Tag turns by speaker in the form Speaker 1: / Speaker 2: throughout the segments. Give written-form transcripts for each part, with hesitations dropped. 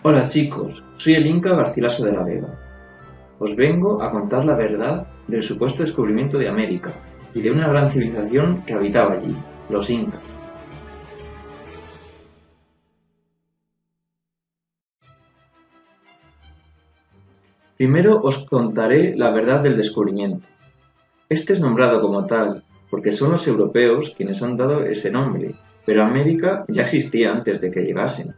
Speaker 1: Hola chicos, soy el Inca Garcilaso de la Vega. Os vengo a contar la verdad del supuesto descubrimiento de América y de una gran civilización que habitaba allí, los Incas. Primero os contaré la verdad del descubrimiento. Este es nombrado como tal porque son los europeos quienes han dado ese nombre, pero América ya existía antes de que llegasen.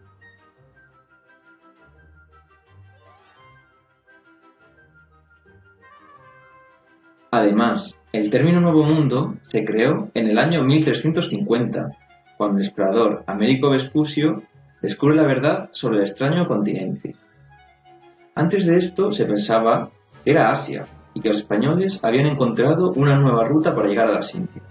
Speaker 1: Además, el término Nuevo Mundo se creó en el año 1350, cuando el explorador Américo Vespucio descubre la verdad sobre el extraño continente. Antes de esto se pensaba que era Asia y que los españoles habían encontrado una nueva ruta para llegar a las Indias.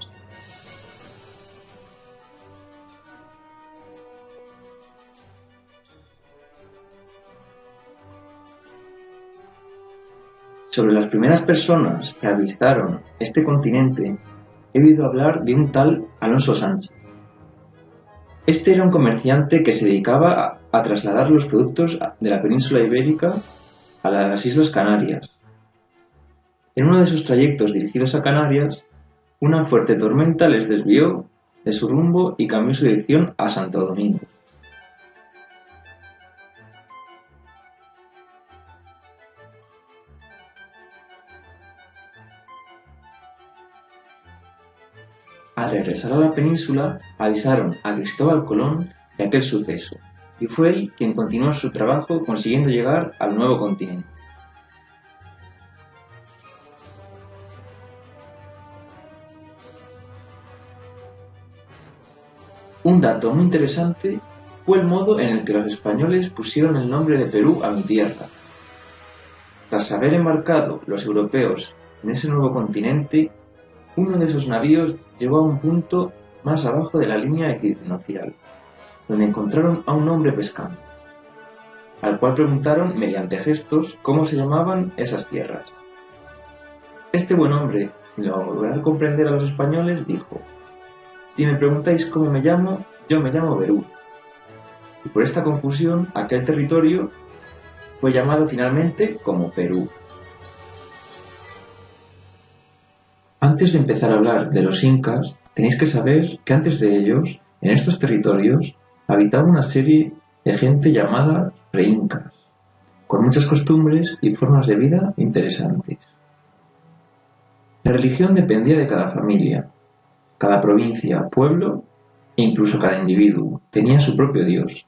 Speaker 1: Sobre las primeras personas que avistaron este continente, he oído hablar de un tal Alonso Sánchez. Este era un comerciante que se dedicaba a trasladar los productos de la península ibérica a las Islas Canarias. En uno de sus trayectos dirigidos a Canarias, una fuerte tormenta les desvió de su rumbo y cambió su dirección a Santo Domingo. Al regresar a la península, avisaron a Cristóbal Colón de aquel suceso, y fue él quien continuó su trabajo consiguiendo llegar al nuevo continente. Un dato muy interesante fue el modo en el que los españoles pusieron el nombre de Perú a mi tierra. Tras haber embarcado los europeos en ese nuevo continente, uno de esos navíos llegó a un punto más abajo de la línea equinoccial, donde encontraron a un hombre pescando, al cual preguntaron mediante gestos cómo se llamaban esas tierras. Este buen hombre, sin lograr comprender a los españoles, dijo: "Si me preguntáis cómo me llamo, yo me llamo Perú". Y por esta confusión, aquel territorio fue llamado finalmente como Perú. Antes de empezar a hablar de los incas, tenéis que saber que antes de ellos, en estos territorios, habitaba una serie de gente llamada pre-incas, con muchas costumbres y formas de vida interesantes. La religión dependía de cada familia, cada provincia, pueblo e incluso cada individuo tenía su propio dios,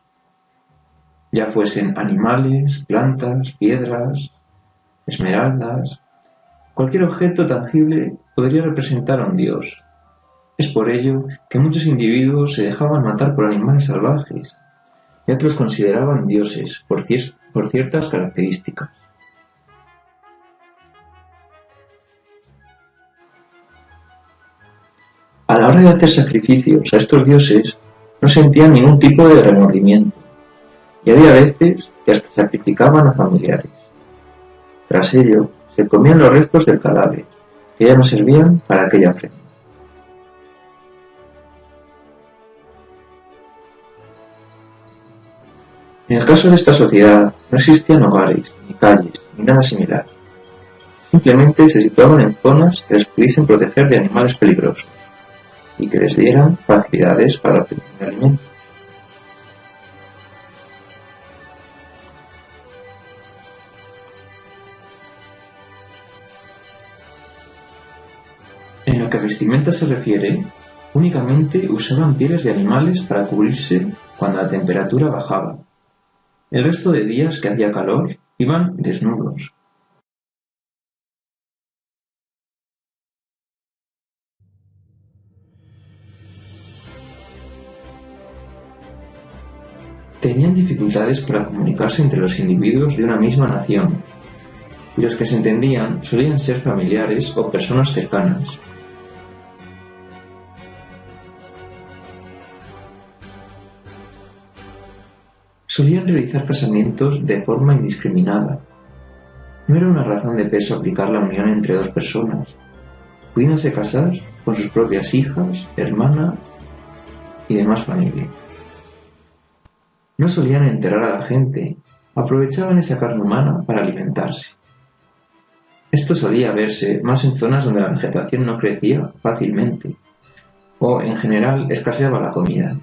Speaker 1: ya fuesen animales, plantas, piedras, esmeraldas. Cualquier objeto tangible podría representar a un dios. Es por ello que muchos individuos se dejaban matar por animales salvajes, ya que los consideraban dioses por ciertas características. A la hora de hacer sacrificios a estos dioses, no sentían ningún tipo de remordimiento, y había veces que hasta sacrificaban a familiares. Tras ello, se comían los restos del cadáver, que ya no servían para aquella ofrenda. En el caso de esta sociedad, no existían hogares, ni calles, ni nada similar. Simplemente se situaban en zonas que les pudiesen proteger de animales peligrosos y que les dieran facilidades para la obtención de alimentos. En lo que a vestimenta se refiere, únicamente usaban pieles de animales para cubrirse cuando la temperatura bajaba. El resto de días que hacía calor iban desnudos. Tenían dificultades para comunicarse entre los individuos de una misma nación, y los que se entendían solían ser familiares o personas cercanas. Solían realizar casamientos de forma indiscriminada. No era una razón de peso aplicar la unión entre dos personas, pudiéndose casar con sus propias hijas, hermanas y demás familia. No solían enterrar a la gente, aprovechaban esa carne humana para alimentarse. Esto solía verse más en zonas donde la vegetación no crecía fácilmente o, en general, escaseaba la comida.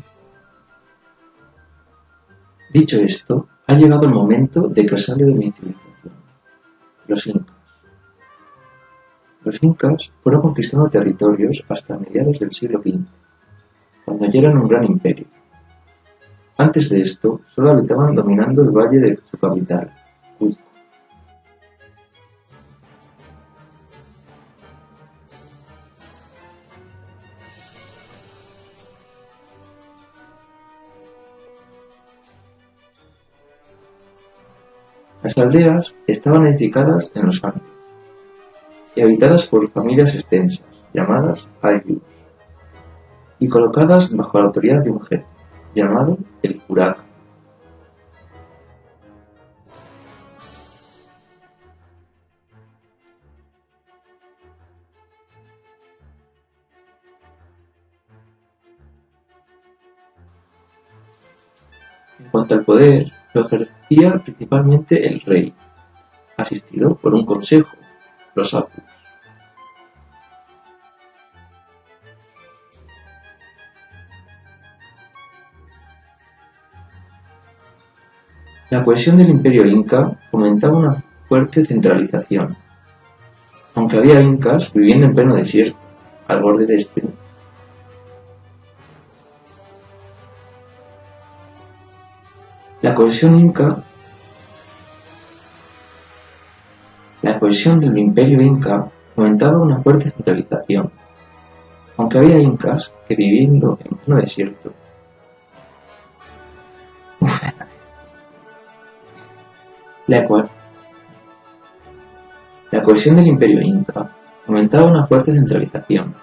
Speaker 1: Dicho esto, ha llegado el momento de que os hable de mi civilización, los incas. Los incas fueron conquistando territorios hasta mediados del siglo XV, cuando ya eran un gran imperio. Antes de esto, solo habitaban dominando el valle de su capital, Cuzco. Las aldeas estaban edificadas en los Andes y habitadas por familias extensas, llamadas ayllus, y colocadas bajo la autoridad de un jefe, llamado el curaca. En cuanto al poder, lo ejercía principalmente el rey, asistido por un consejo, los apus. La cohesión del imperio inca fomentaba una fuerte centralización, aunque había incas viviendo en pleno desierto, al borde de este. La cohesión inca, la cohesión del imperio inca fomentaba una fuerte centralización, aunque había incas que viviendo en pleno desierto. La, co- la cohesión del imperio inca fomentaba una fuerte centralización,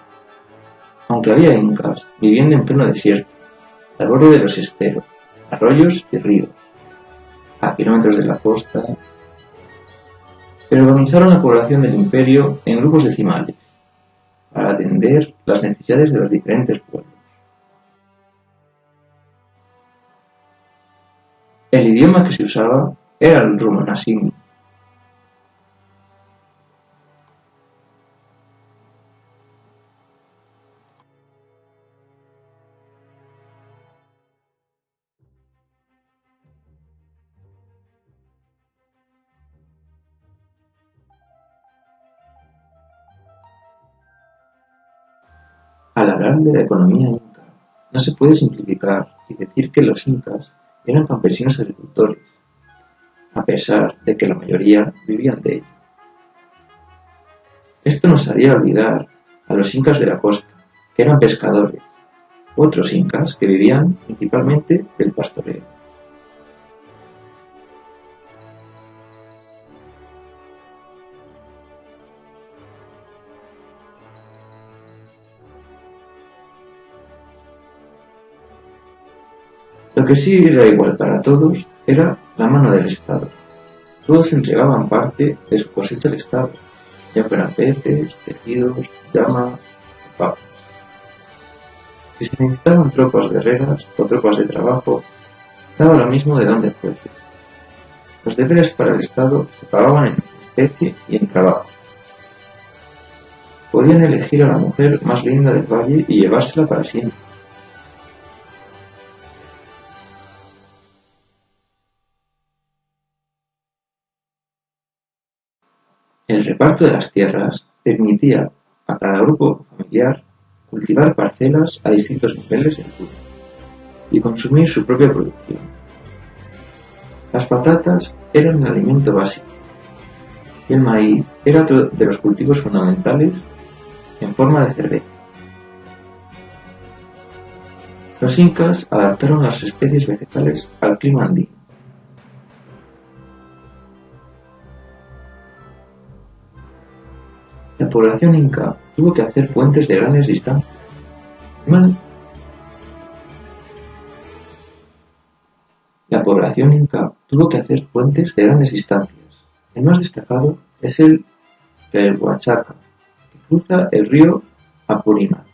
Speaker 1: aunque había incas viviendo en pleno desierto, al borde de los esteros, arroyos y ríos, a kilómetros de la costa, pero organizaron la población del imperio en grupos decimales, para atender las necesidades de los diferentes pueblos. El idioma que se usaba era el romanasimi. Al hablar de la economía inca, no se puede simplificar y decir que los incas eran campesinos agricultores, a pesar de que la mayoría vivían de ello. Esto nos haría olvidar a los incas de la costa, que eran pescadores, u otros incas que vivían principalmente del pastoreo. Lo que sí era igual para todos era la mano del Estado. Todos entregaban parte de su cosecha al Estado, ya fueran peces, tejidos, llama o papas. Si se necesitaban tropas guerreras o tropas de trabajo, daba lo mismo de dónde fuese. Los deberes para el Estado se pagaban en especie y en trabajo. Podían elegir a la mujer más linda del valle y llevársela para siempre. El reparto de las tierras permitía a cada grupo familiar cultivar parcelas a distintos niveles de altura y consumir su propia producción. Las patatas eran el alimento básico y el maíz era otro de los cultivos fundamentales en forma de cerveza. Los incas adaptaron las especies vegetales al clima andino. La población inca tuvo que hacer puentes de grandes distancias. La población inca tuvo que hacer puentes de grandes distancias. El más destacado es el Huachaca, que cruza el río Apurímac.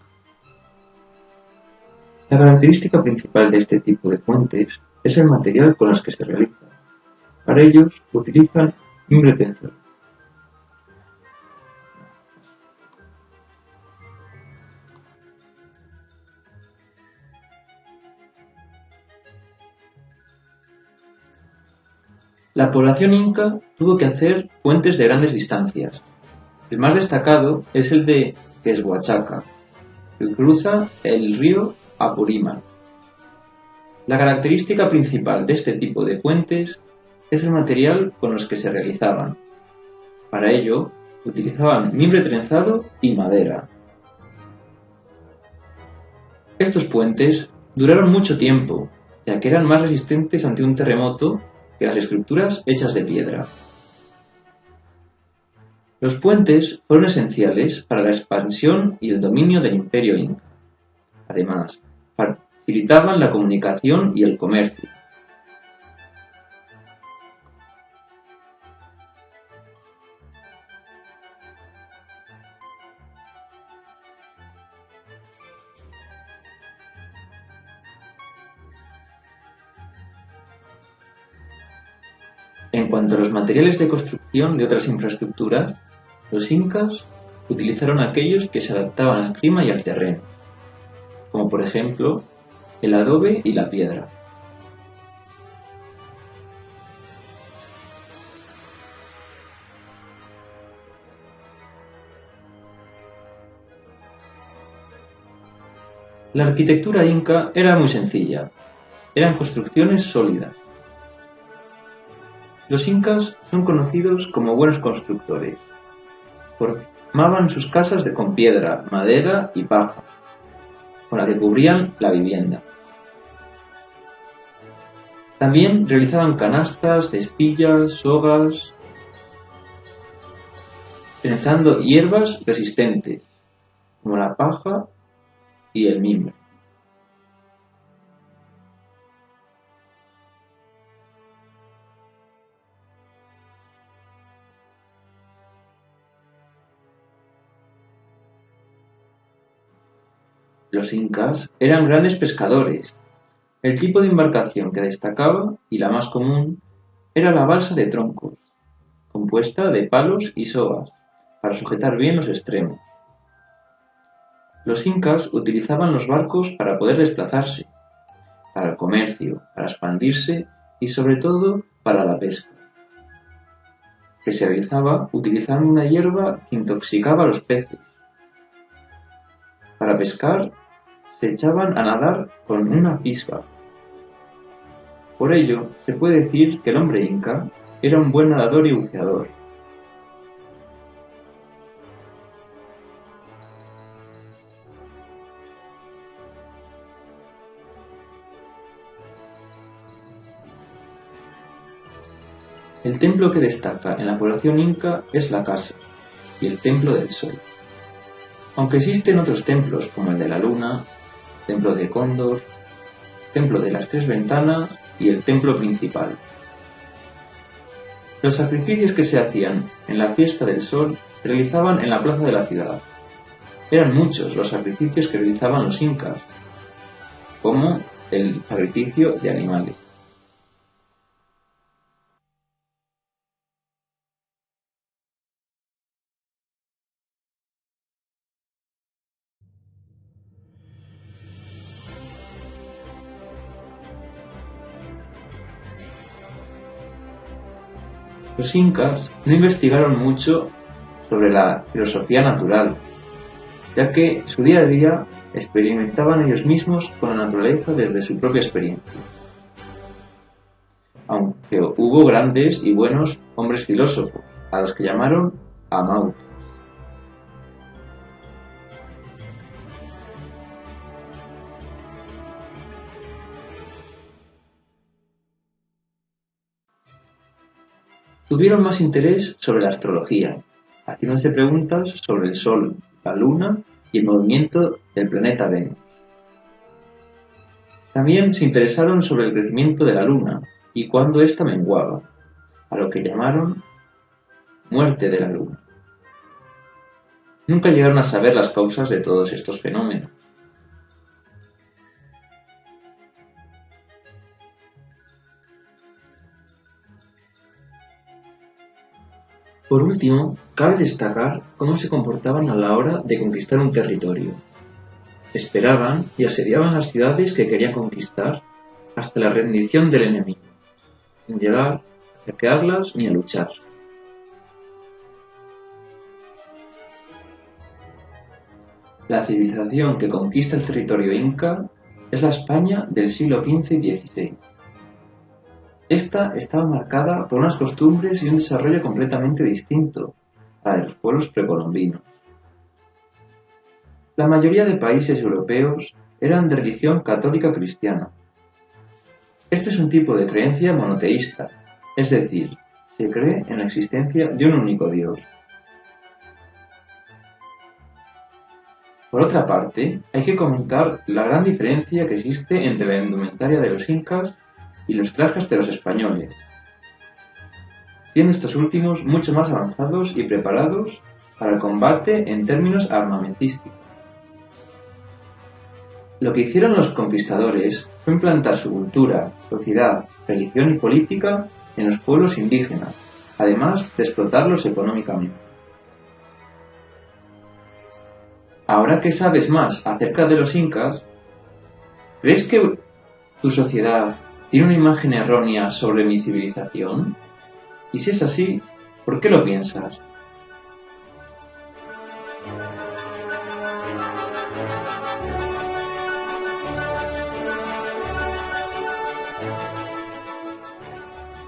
Speaker 1: La característica principal de este tipo de puentes es el material con los que se realiza, Para ellos utilizan mimbre trenzado. La población inca tuvo que hacer puentes de grandes distancias. El más destacado es el de Quetzhuachaca, que cruza el río Apurímac. La característica principal de este tipo de puentes es el material con los que se realizaban. Para ello, utilizaban mimbre trenzado y madera. Estos puentes duraron mucho tiempo, ya que eran más resistentes ante un terremoto que las estructuras hechas de piedra. Los puentes fueron esenciales para la expansión y el dominio del imperio inca. Además, facilitaban la comunicación y el comercio. En cuanto a los materiales de construcción de otras infraestructuras, los incas utilizaron aquellos que se adaptaban al clima y al terreno, como por ejemplo el adobe y la piedra. La arquitectura inca era muy sencilla, eran construcciones sólidas. Los incas son conocidos como buenos constructores. Formaban sus casas con piedra, madera y paja, con la que cubrían la vivienda. También realizaban canastas, cestillas, sogas, trenzando hierbas resistentes, como la paja y el mimbre. Los incas eran grandes pescadores. El tipo de embarcación que destacaba, y la más común, era la balsa de troncos, compuesta de palos y sogas, para sujetar bien los extremos. Los incas utilizaban los barcos para poder desplazarse, para el comercio, para expandirse y sobre todo para la pesca, que se realizaba utilizando una hierba que intoxicaba a los peces. Para pescar se echaban a nadar con una pisba. Por ello, se puede decir que el hombre inca era un buen nadador y buceador. El templo que destaca en la población inca es la casa y el templo del sol. Aunque existen otros templos como el de la luna, templo de Cóndor, templo de las tres ventanas y el templo principal. Los sacrificios que se hacían en la fiesta del sol se realizaban en la plaza de la ciudad. Eran muchos los sacrificios que realizaban los incas, como el sacrificio de animales. Los incas no investigaron mucho sobre la filosofía natural, ya que su día a día experimentaban ellos mismos con la naturaleza desde su propia experiencia. Aunque hubo grandes y buenos hombres filósofos, a los que llamaron amautas. Tuvieron más interés sobre la astrología, haciéndose preguntas sobre el Sol, la Luna y el movimiento del planeta Venus. También se interesaron sobre el crecimiento de la Luna y cuándo ésta menguaba, a lo que llamaron muerte de la Luna. Nunca llegaron a saber las causas de todos estos fenómenos. Por último, cabe destacar cómo se comportaban a la hora de conquistar un territorio. Esperaban y asediaban las ciudades que querían conquistar hasta la rendición del enemigo, sin llegar a saquearlas ni a luchar. La civilización que conquista el territorio inca es la España del siglo XV y XVI. Esta estaba marcada por unas costumbres y un desarrollo completamente distinto a los pueblos precolombinos. La mayoría de países europeos eran de religión católica cristiana. Este es un tipo de creencia monoteísta, es decir, se cree en la existencia de un único Dios. Por otra parte, hay que comentar la gran diferencia que existe entre la indumentaria de los incas y los trajes de los españoles, siendo estos últimos mucho más avanzados y preparados para el combate en términos armamentísticos. Lo que hicieron los conquistadores fue implantar su cultura, sociedad, religión y política en los pueblos indígenas, además de explotarlos económicamente. Ahora que sabes más acerca de los incas, ¿crees que tu sociedad tiene una imagen errónea sobre mi civilización? Y si es así, ¿por qué lo piensas?